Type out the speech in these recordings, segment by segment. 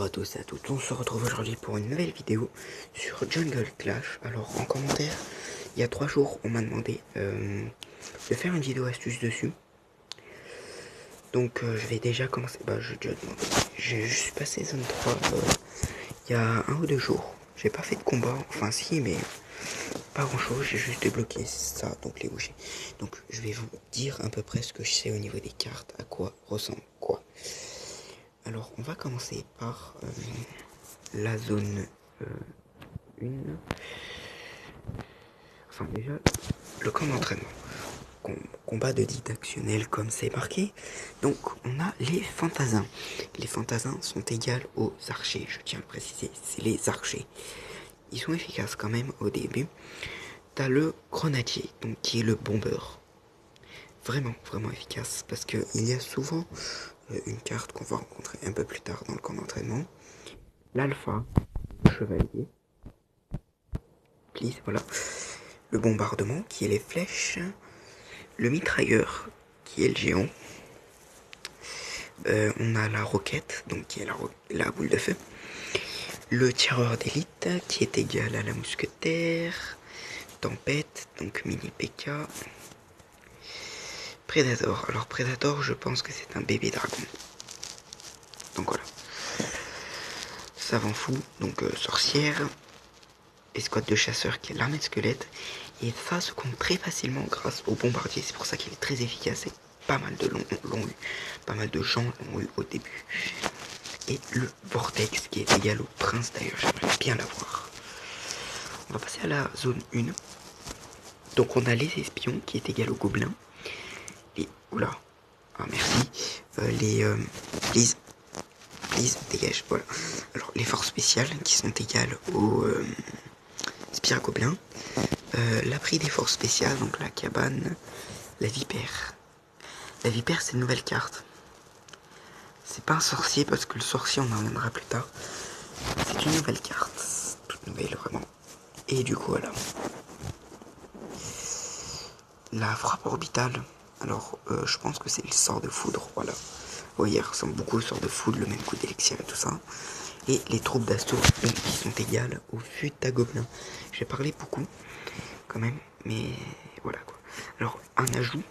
Bonjour à tous et à toutes, on se retrouve aujourd'hui pour une nouvelle vidéo sur Jungle Clash. Alors en commentaire, il y a 3 jours on m'a demandé de faire une vidéo astuce dessus. Donc je vais déjà commencer, je suis passé zone 3 il y a 1 ou 2 jours. J'ai pas fait de combat, enfin si mais pas grand chose, j'ai juste débloqué ça, donc les bougies. Donc je vais vous dire à peu près ce que je sais au niveau des cartes, à quoi ressemble quoi. Alors on va commencer par la zone 1. Enfin déjà, le camp d'entraînement. Combat de didactionnel comme c'est marqué. Donc on a les fantassins. Les fantassins sont égales aux archers, je tiens à le préciser, c'est les archers. Ils sont efficaces quand même au début. T'as le grenadier, donc qui est le bombeur. Vraiment, vraiment efficace parce que il y a souvent une carte qu'on va rencontrer un peu plus tard dans le camp d'entraînement. L'alpha, chevalier. Please, voilà. Le bombardement qui est les flèches. Le mitrailleur qui est le géant. On a la roquette, donc qui est la boule de feu. Le tireur d'élite qui est égal à la mousquetaire. Tempête, donc mini PK. Predator. Alors Predator, je pense que c'est un bébé dragon. Donc voilà. Savant fou, donc sorcière. Escouade de chasseurs qui est l'armée de squelettes. Et ça se compte très facilement grâce au bombardier. C'est pour ça qu'il est très efficace. Et pas mal de l'ont eu. Pas mal de gens l'ont eu au début. Et le vortex qui est égal au prince d'ailleurs. J'aimerais bien l'avoir. On va passer à la zone 1. Donc on a les espions qui est égal au gobelin. Les... Oula. Ah merci. Please. Please, dégage. Voilà. Alors les forces spéciales qui sont égales aux spire gobelins. L'abri des forces spéciales, donc la cabane. La vipère. La vipère c'est une nouvelle carte. C'est pas un sorcier parce que le sorcier on en reviendra plus tard. C'est une nouvelle carte. Toute nouvelle vraiment. Et du coup voilà. La frappe orbitale. Alors je pense que c'est le sort de foudre. Voilà. Vous voyez, il ressemble beaucoup au sort de foudre, le même coup d'élixir et tout ça. Et les troupes d'assaut qui sont égales au fut à gobelins. J'ai parlé beaucoup quand même, mais voilà quoi. Alors un ajout,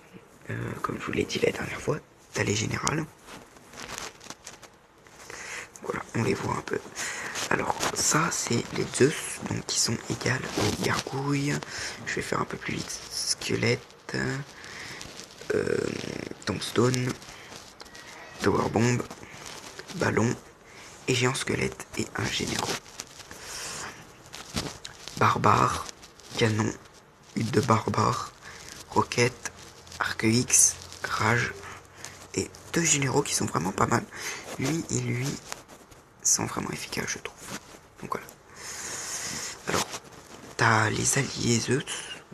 comme je vous l'ai dit la dernière fois, t'as les générales. Voilà, on les voit un peu. Alors ça c'est les Zeus, donc qui sont égales aux gargouilles. Je vais faire un peu plus vite. Squelette, tombstone, tower bomb, ballon, et géant squelette et un généraux. Barbare, canon, hutte de barbare, roquette, arc X, rage, et 2 généraux qui sont vraiment pas mal. Lui et lui sont vraiment efficaces, je trouve. Donc voilà. Alors, t'as les alliés Zeus,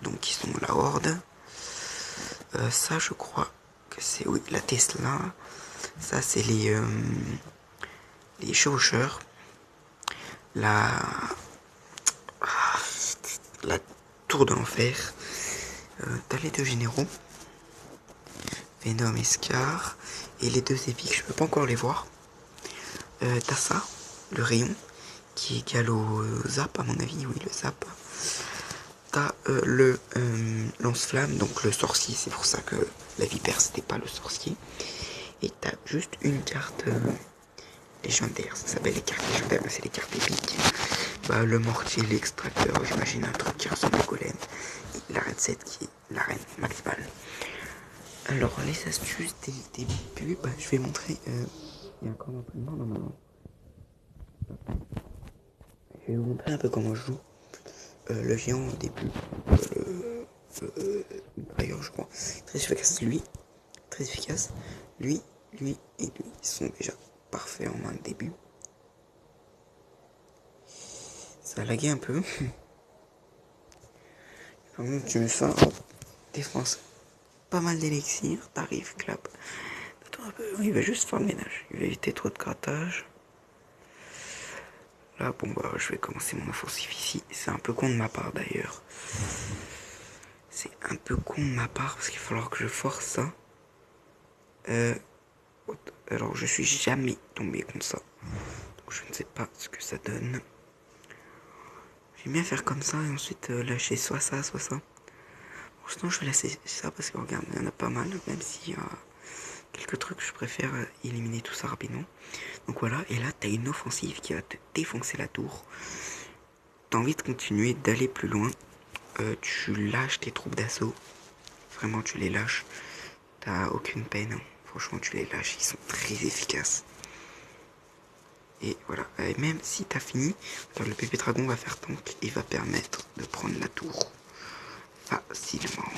donc qui sont la horde. Ça, je crois que c'est, oui, la Tesla. Ça, c'est les chevaucheurs. La tour de l'enfer. T'as les 2 généraux. Venom et Scar. Et les 2 épiques, je peux pas encore les voir. T'as ça, le rayon, qui est égal au zap à mon avis, oui le zap. T'as le lance-flamme, donc le sorcier, c'est pour ça que la vipère c'était pas le sorcier. Et t'as juste une carte légendaire, ça s'appelle les cartes légendaires, mais c'est les cartes épiques. Bah le mortier, l'extracteur, j'imagine un truc qui ressemble au golem. Et la reine 7 qui est la reine maximale. Alors les astuces dès le début, je vais montrer... il y a encore un entraînement normalement. Je vais vous montrer un peu comment je joue. Le géant au début. D'ailleurs je crois. Très efficace. Lui. Très efficace. Lui et lui. Ils sont déjà parfaits en main de début. Ça a lagué un peu. Par contre tu mets ça. Défense. Pas mal d'élixir. T'arrives, clap. Attends un peu. Il va juste faire le ménage. Il va éviter trop de grattage. Là, je vais commencer mon offensive ici. C'est un peu con de ma part d'ailleurs. C'est un peu con de ma part parce qu'il va falloir que je force ça. Alors, je suis jamais tombé contre ça. Je ne sais pas ce que ça donne. J'aime bien faire comme ça et ensuite lâcher soit ça, soit ça. Pour l'instant, je vais laisser ça parce que regarde, il y en a pas mal, même s'il y a quelques trucs, je préfère éliminer tout ça rapidement. Donc voilà, et là, t'as une offensive qui va te défoncer la tour. T'as envie de continuer, d'aller plus loin. Tu lâches tes troupes d'assaut. Vraiment, tu les lâches. T'as aucune peine. Hein. Franchement, tu les lâches. Ils sont très efficaces. Et voilà. Et même si t'as fini, alors le pépé dragon va faire tank et va permettre de prendre la tour facilement.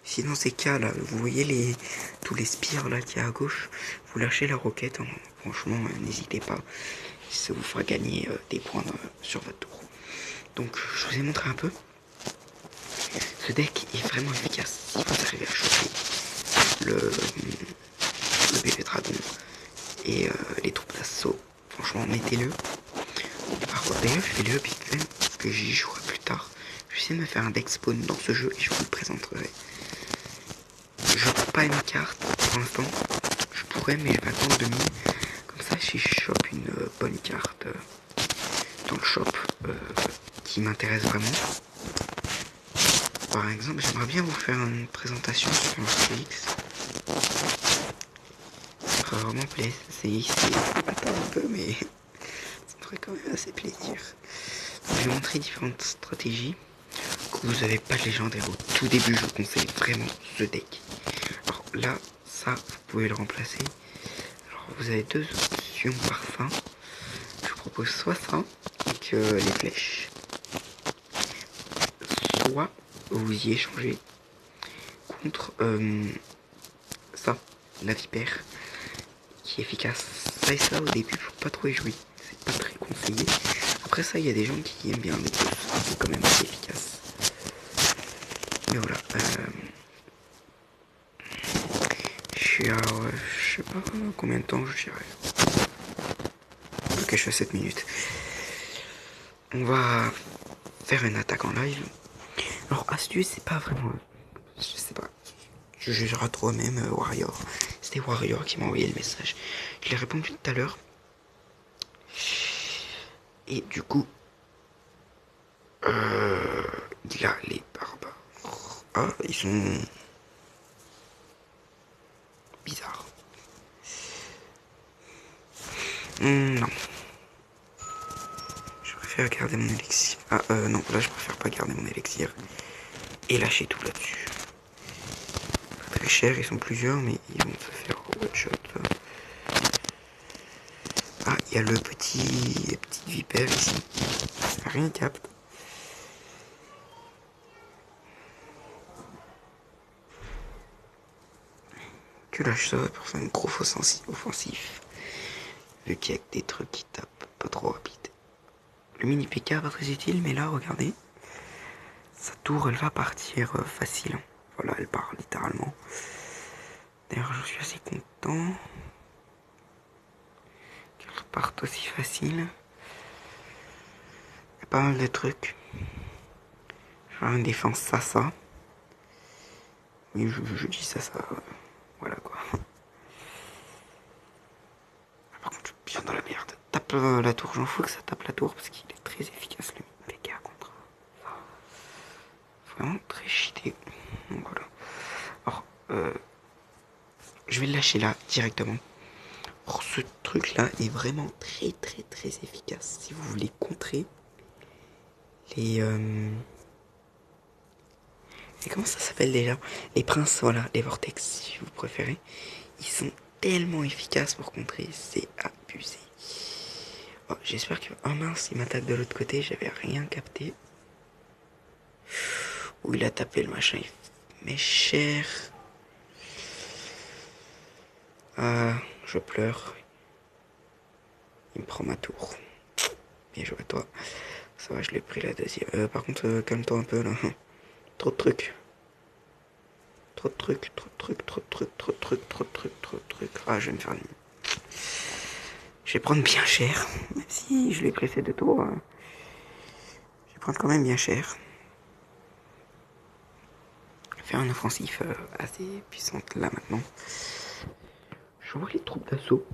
Si dans ces cas là, vous voyez tous les spires là qu'il y a à gauche, vous lâchez la roquette. Hein. Franchement, n'hésitez pas. Ça vous fera gagner des points sur votre tour. Donc, je vous ai montré un peu. Ce deck est vraiment efficace si vous arrivez à choper le bébé dragon et les troupes d'assaut. Franchement, mettez-le. D'ailleurs, je vais le upgrade parce que j'y jouerai plus tard. Je vais essayer de me faire un deck spawn dans ce jeu et je vous le présenterai. Je n'ai pas une carte pour l'instant. Je pourrais, mais je vais attendre 2000. Comme ça, si je chope une bonne carte dans le shop qui m'intéresse vraiment. Par exemple, j'aimerais bien vous faire une présentation sur X. Ça ferait vraiment plaisir. C'est ici. Attends un peu, mais ça me ferait quand même assez plaisir. Je vais montrer différentes stratégies. Que vous n'avez pas de légendaire au tout début, je vous conseille vraiment ce deck. Alors là, ça, vous pouvez le remplacer. Alors vous avez deux options par fin. Je vous propose soit ça, avec les flèches. Soit vous y échangez contre ça, la vipère, qui est efficace. Ça et ça au début, faut pas trop y jouer, c'est pas très conseillé. Après ça, il y a des gens qui aiment bien les deux, c'est quand même assez efficace. Mais voilà, je suis à, je sais pas combien de temps je dirais. Ok, je suis à 7 minutes. On va faire une attaque en live. Alors astuce, c'est pas vraiment, je sais pas. Je jugerai trop même Warrior. C'était Warrior qui m'a envoyé le message. Je l'ai répondu tout à l'heure. Et du coup, il a les barbares. Ah, ils sont bizarres. Non. Je préfère garder mon élixir. Ah, non, là je préfère pas garder mon élixir. Et lâcher tout là-dessus. Pas très cher, ils sont plusieurs, mais ils vont se faire one shot. Ah, il y a le petit vipère ici. Rien capte. Tu lâches ça pour faire une grosse offensif. Vu qu'il y a des trucs qui tapent pas trop rapide. Le mini PK pas très utile, mais là, regardez. Sa tour, elle va partir facile. Voilà, elle part littéralement. D'ailleurs, je suis assez content qu'elle parte aussi facile. Il y a pas mal de trucs. Je vais faire une défense ça. Oui, je dis ça. Voilà quoi. Par contre, je suis bien dans la merde. Tape la tour, j'en fous que ça tape la tour parce qu'il est très efficace le mini PK contre. Vraiment très cheaté. Voilà. Alors, je vais le lâcher là directement. Or, ce truc là est vraiment très efficace si vous voulez contrer les et comment ça s'appelle déjà, les princes, voilà, les vortex si vous préférez. Ils sont tellement efficaces pour contrer, c'est abusé. Oh, j'espère que mince, il m'attaque de l'autre côté, j'avais rien capté. Où il a tapé le machin, mais cher. Ah, je pleure. Il me prend ma tour. Bien joué à toi. Ça va, je l'ai pris la deuxième. Par contre, calme-toi un peu là. Trop de trucs. Trop de trucs. Ah, je vais me faire une... Je vais prendre bien cher. Même si je l'ai pressé de tours. Je vais prendre quand même bien cher. Faire une offensive assez puissante là maintenant. Je vois les troupes d'assaut.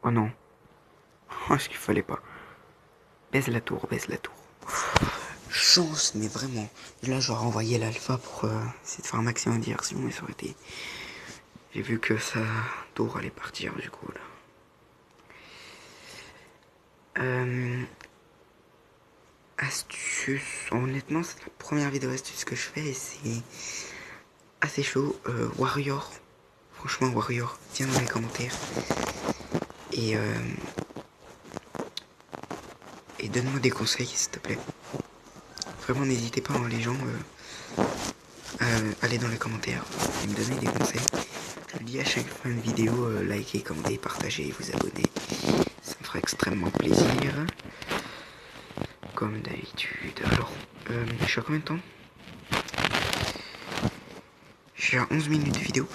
Oh non. Oh, ce qu'il fallait pas. Baise la tour, baise la tour. Chance, mais vraiment. Là, j'aurais envoyé l'alpha pour essayer de faire un maximum d'immersion, mais ça aurait été... J'ai vu que sa tour allait partir, du coup, là. Astuce. Honnêtement, c'est la première vidéo astuce que je fais et c'est assez chaud. Warrior. Franchement, Warrior. Viens dans les commentaires. Et donne-moi des conseils, s'il te plaît. Vraiment, n'hésitez pas, hein, les gens, à aller dans les commentaires et me donner des conseils. Je le dis à chaque fin de vidéo, likez, commentez, partagez, vous abonnez. Ça me fera extrêmement plaisir. Comme d'habitude. Alors, je suis à combien de temps? Je suis à 11 minutes de vidéo.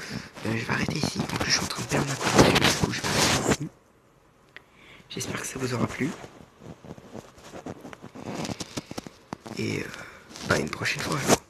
Je vais arrêter ici. En plus, je suis en train de perdre ma connexion. Du coup, je vais arrêter ici. J'espère que ça vous aura plu. Et bah, une prochaine fois alors.